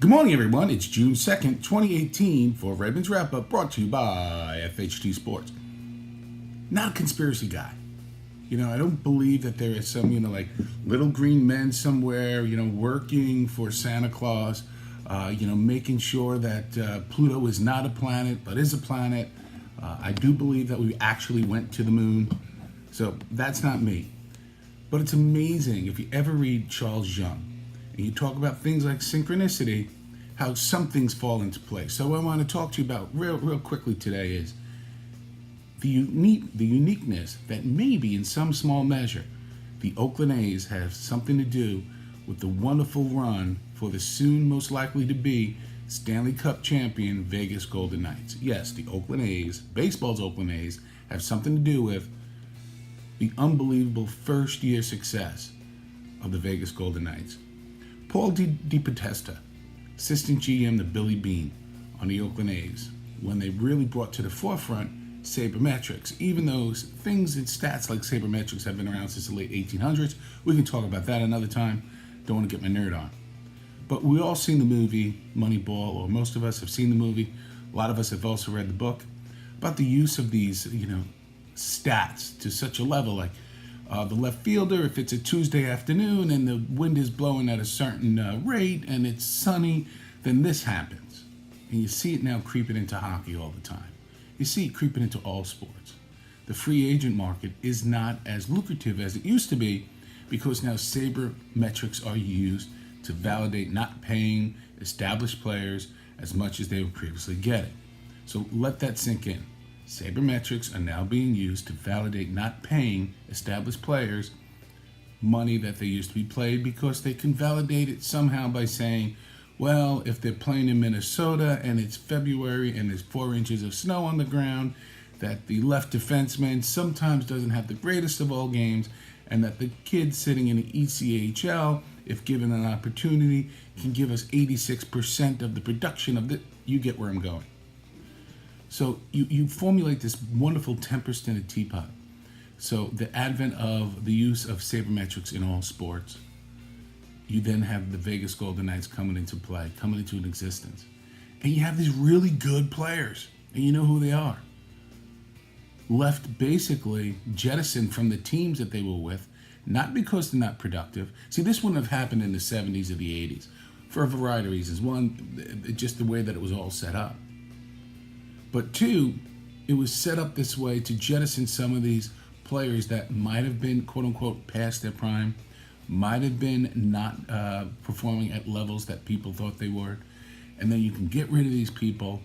Good morning, everyone. It's June 2nd, 2018 for Redmond's Wrap-Up, brought to you by FHT Sports. Not a conspiracy guy. I don't believe that there is some, like little green men somewhere, working for Santa Claus, making sure that Pluto is not a planet, but is a planet. I do believe that we actually went to the moon. So that's not me. But it's amazing if you ever read Charles Young, and you talk about things like synchronicity, how some things fall into place. So what I want to talk to you about real quickly today is the uniqueness that maybe in some small measure the Oakland A's have something to do with the wonderful run for the soon most likely to be Stanley Cup champion Vegas Golden Knights. Yes, the Oakland A's, baseball's Oakland A's, have something to do with the unbelievable first-year success of the Vegas Golden Knights. Paul DePodesta, assistant GM to Billy Beane on the Oakland A's, when they really brought to the forefront Sabermetrics. Even though things and stats like Sabermetrics have been around since the late 1800s, we can talk about that another time. Don't want to get my nerd on. But we all seen the movie Moneyball, or most of us have seen the movie. A lot of us have also read the book about the use of these, stats to such a level, like the left fielder, if it's a Tuesday afternoon and the wind is blowing at a certain rate and it's sunny, then this happens. And you see it now creeping into hockey all the time. You see it creeping into all sports. The free agent market is not as lucrative as it used to be because now sabermetrics are used to validate not paying established players as much as they were previously getting. So let that sink in. Sabermetrics are now being used to validate not paying established players money that they used to be paid because they can validate it somehow by saying, well, if they're playing in Minnesota and it's February and there's 4 inches of snow on the ground, that the left defenseman sometimes doesn't have the greatest of all games, and that the kid sitting in the ECHL, if given an opportunity, can give us 86% of the production of the... You get where I'm going. So you formulate this wonderful tempest in a teapot. So the advent of the use of sabermetrics in all sports, you then have the Vegas Golden Knights coming into play, coming into an existence. And you have these really good players, and you know who they are. Left basically jettisoned from the teams that they were with, not because they're not productive. See, this wouldn't have happened in the 70s or the 80s for a variety of reasons. One, just the way that it was all set up. But two, it was set up this way to jettison some of these players that might have been, quote unquote, past their prime, might have been not performing at levels that people thought they were. And then you can get rid of these people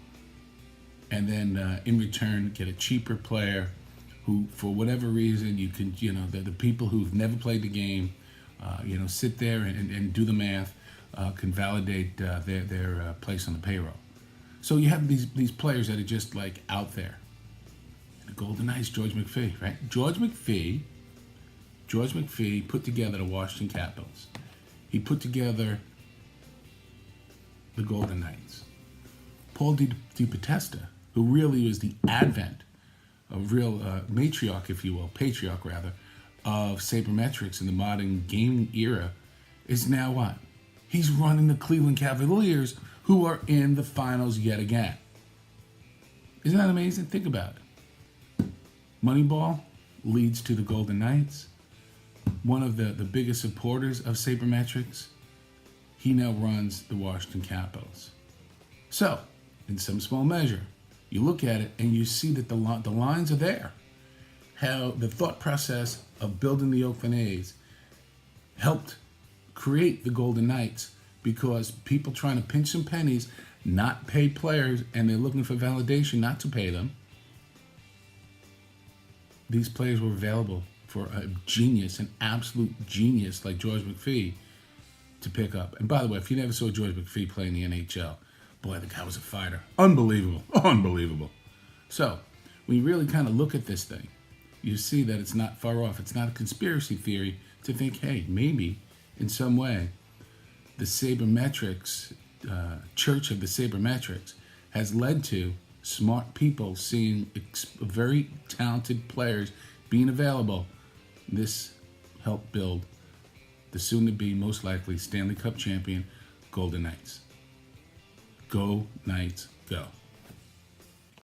and then in return get a cheaper player who, for whatever reason, you can, the people who've never played the game, sit there and do the math, can validate their place on the payroll. So you have these players that are just like out there. And the Golden Knights, George McPhee, right? George McPhee put together the Washington Capitals. He put together the Golden Knights. Paul DePodesta, who really was the advent of real matriarch, if you will, patriarch rather, of sabermetrics in the modern gaming era, is now what? He's running the Cleveland Cavaliers, who are in the finals yet again. Isn't that amazing? Think about it. Moneyball leads to the Golden Knights. One of the biggest supporters of sabermetrics, he now runs the Washington Capitals. So, in some small measure, you look at it and you see that the lines are there. How the thought process of building the Oakland A's helped create the Golden Knights, because people trying to pinch some pennies, not pay players, and they're looking for validation not to pay them. These players were available for a genius, an absolute genius like George McPhee to pick up. And by the way, if you never saw George McPhee play in the NHL, boy, the guy was a fighter. Unbelievable. Unbelievable. So, when you really kind of look at this thing, you see that it's not far off. It's not a conspiracy theory to think, hey, maybe in some way, the sabermetrics, church of the sabermetrics, has led to smart people seeing very talented players being available. This helped build the soon-to-be, most likely, Stanley Cup champion Golden Knights. Go Knights, go.